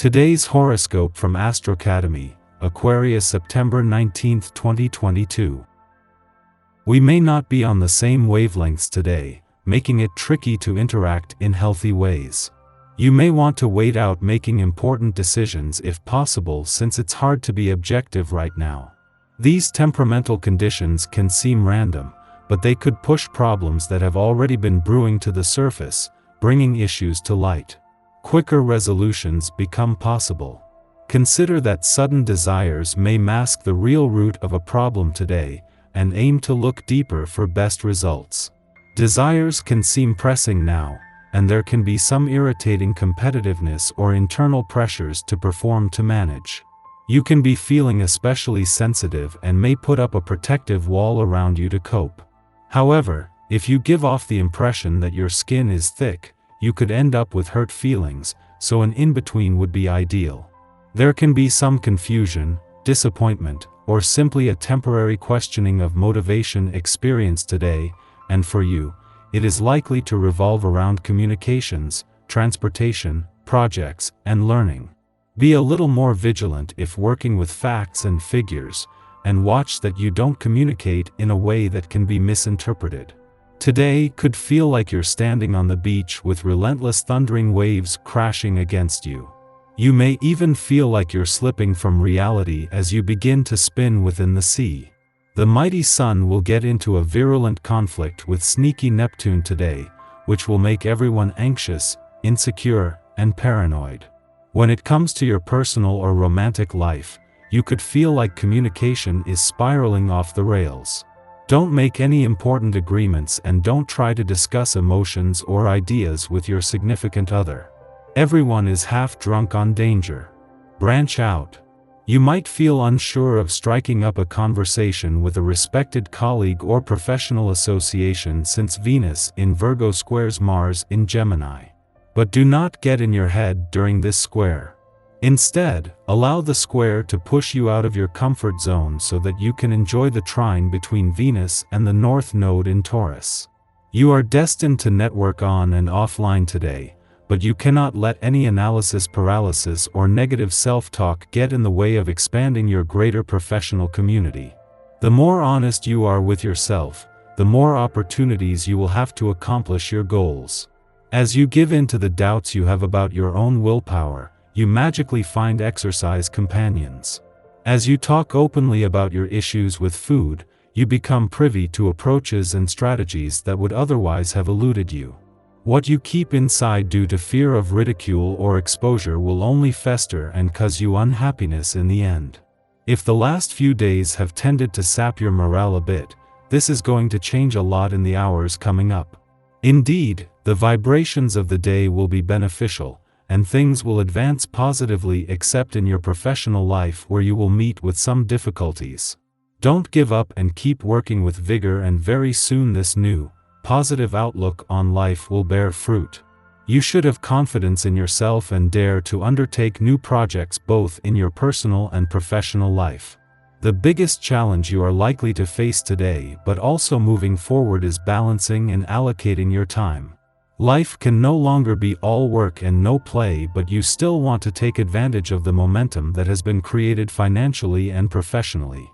Today's horoscope from Astrocademy, Aquarius September 19, 2022. We may not be on the same wavelengths today, making it tricky to interact in healthy ways. You may want to wait out making important decisions if possible, since it's hard to be objective right now. These temperamental conditions can seem random, but they could push problems that have already been brewing to the surface, bringing issues to light. Quicker resolutions become possible. Consider that sudden desires may mask the real root of a problem today, and aim to look deeper for best results. Desires can seem pressing now, and there can be some irritating competitiveness or internal pressures to perform to manage. You can be feeling especially sensitive and may put up a protective wall around you to cope. However, if you give off the impression that your skin is thick, you could end up with hurt feelings, so an in-between would be ideal. There can be some confusion, disappointment, or simply a temporary questioning of motivation experienced today, and for you, it is likely to revolve around communications, transportation, projects, and learning. Be a little more vigilant if working with facts and figures, and watch that you don't communicate in a way that can be misinterpreted. Today could feel like you're standing on the beach with relentless thundering waves crashing against you. You may even feel like you're slipping from reality as you begin to spin within the sea. The mighty sun will get into a virulent conflict with sneaky Neptune today, which will make everyone anxious, insecure, and paranoid. When it comes to your personal or romantic life, you could feel like communication is spiraling off the rails. Don't make any important agreements and don't try to discuss emotions or ideas with your significant other. Everyone is half drunk on danger. Branch out. You might feel unsure of striking up a conversation with a respected colleague or professional association, since Venus in Virgo squares Mars in Gemini. But do not get in your head during this square. Instead, allow the square to push you out of your comfort zone so that you can enjoy the trine between Venus and the North Node in Taurus. You are destined to network on and offline today, but you cannot let any analysis paralysis or negative self-talk get in the way of expanding your greater professional community. The more honest you are with yourself, the more opportunities you will have to accomplish your goals. As you give in to the doubts you have about your own willpower, you magically find exercise companions. As you talk openly about your issues with food, you become privy to approaches and strategies that would otherwise have eluded you. What you keep inside due to fear of ridicule or exposure will only fester and cause you unhappiness in the end. If the last few days have tended to sap your morale a bit, this is going to change a lot in the hours coming up. Indeed, the vibrations of the day will be beneficial, and things will advance positively, except in your professional life where you will meet with some difficulties. Don't give up and keep working with vigor, and very soon this new, positive outlook on life will bear fruit. You should have confidence in yourself and dare to undertake new projects both in your personal and professional life. The biggest challenge you are likely to face today, but also moving forward, is balancing and allocating your time. Life can no longer be all work and no play, but you still want to take advantage of the momentum that has been created financially and professionally.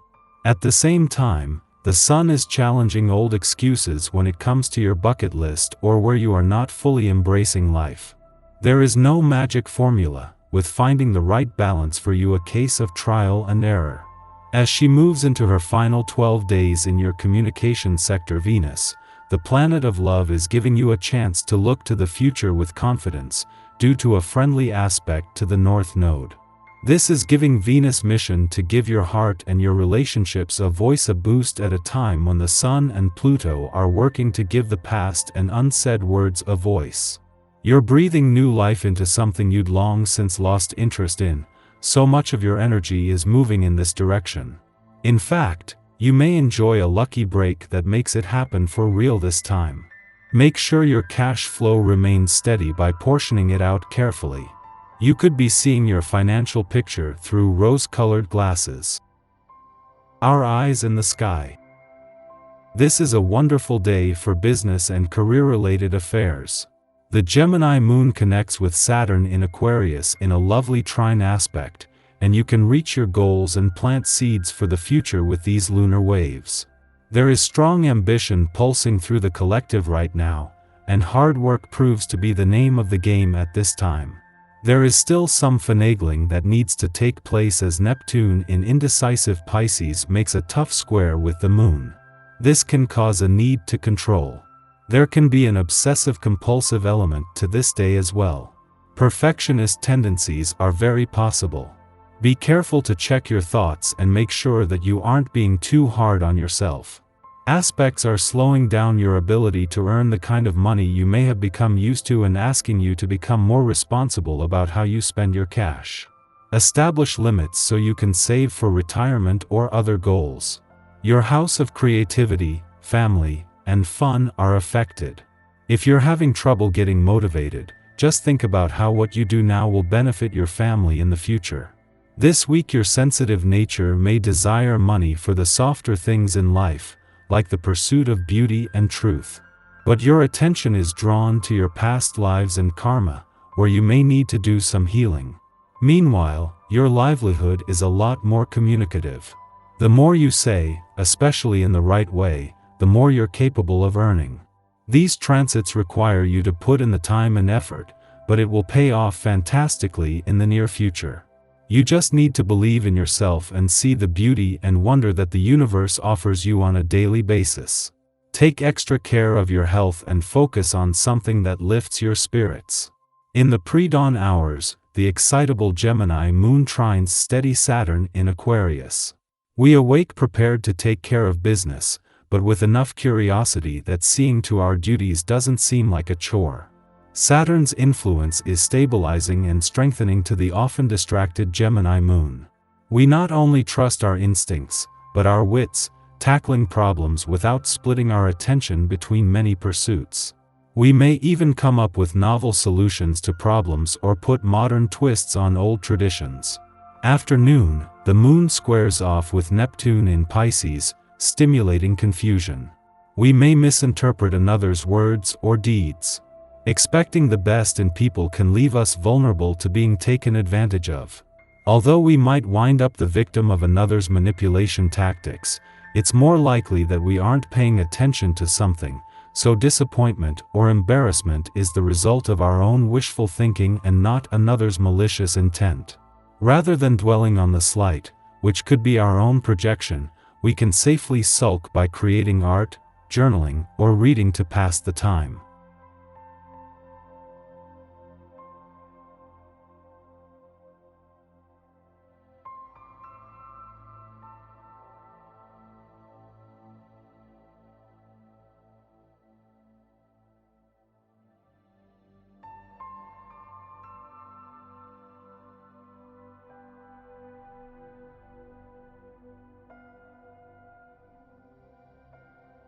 At the same time, the sun is challenging old excuses when it comes to your bucket list or where you are not fully embracing life. There is no magic formula, with finding the right balance for you a case of trial and error. As she moves into her final 12 days in your communication sector, Venus, the planet of love, is giving you a chance to look to the future with confidence, due to a friendly aspect to the North Node. This is giving Venus mission to give your heart and your relationships a voice, a boost at a time when the Sun and Pluto are working to give the past and unsaid words a voice. You're breathing new life into something you'd long since lost interest in, so much of your energy is moving in this direction. In fact, you may enjoy a lucky break that makes it happen for real this time. Make sure your cash flow remains steady by portioning it out carefully. You could be seeing your financial picture through rose-colored glasses. Our eyes in the sky. This is a wonderful day for business and career-related affairs. The Gemini moon connects with Saturn in Aquarius in a lovely trine aspect, and you can reach your goals and plant seeds for the future with these lunar waves. There is strong ambition pulsing through the collective right now, and hard work proves to be the name of the game at this time. There is still some finagling that needs to take place as Neptune in indecisive Pisces makes a tough square with the moon. This can cause a need to control. There can be an obsessive-compulsive element to this day as well. Perfectionist tendencies are very possible. Be careful to check your thoughts and make sure that you aren't being too hard on yourself. Aspects are slowing down your ability to earn the kind of money you may have become used to and asking you to become more responsible about how you spend your cash. Establish limits so you can save for retirement or other goals. Your house of creativity, family, and fun are affected. If you're having trouble getting motivated, just think about how what you do now will benefit your family in the future. This week your sensitive nature may desire money for the softer things in life, like the pursuit of beauty and truth. But your attention is drawn to your past lives and karma, where you may need to do some healing. Meanwhile, your livelihood is a lot more communicative. The more you say, especially in the right way, the more you're capable of earning. These transits require you to put in the time and effort, but it will pay off fantastically in the near future. You just need to believe in yourself and see the beauty and wonder that the universe offers you on a daily basis. Take extra care of your health and focus on something that lifts your spirits. In the pre-dawn hours, the excitable Gemini moon trines steady Saturn in Aquarius. We awake prepared to take care of business, but with enough curiosity that seeing to our duties doesn't seem like a chore. Saturn's influence is stabilizing and strengthening to the often distracted Gemini moon. We not only trust our instincts, but our wits, tackling problems without splitting our attention between many pursuits. We may even come up with novel solutions to problems or put modern twists on old traditions. After noon, the moon squares off with Neptune in Pisces, stimulating confusion. We may misinterpret another's words or deeds. Expecting the best in people can leave us vulnerable to being taken advantage of. Although we might wind up the victim of another's manipulation tactics, it's more likely that we aren't paying attention to something, so disappointment or embarrassment is the result of our own wishful thinking and not another's malicious intent. Rather than dwelling on the slight, which could be our own projection, we can safely sulk by creating art, journaling, or reading to pass the time.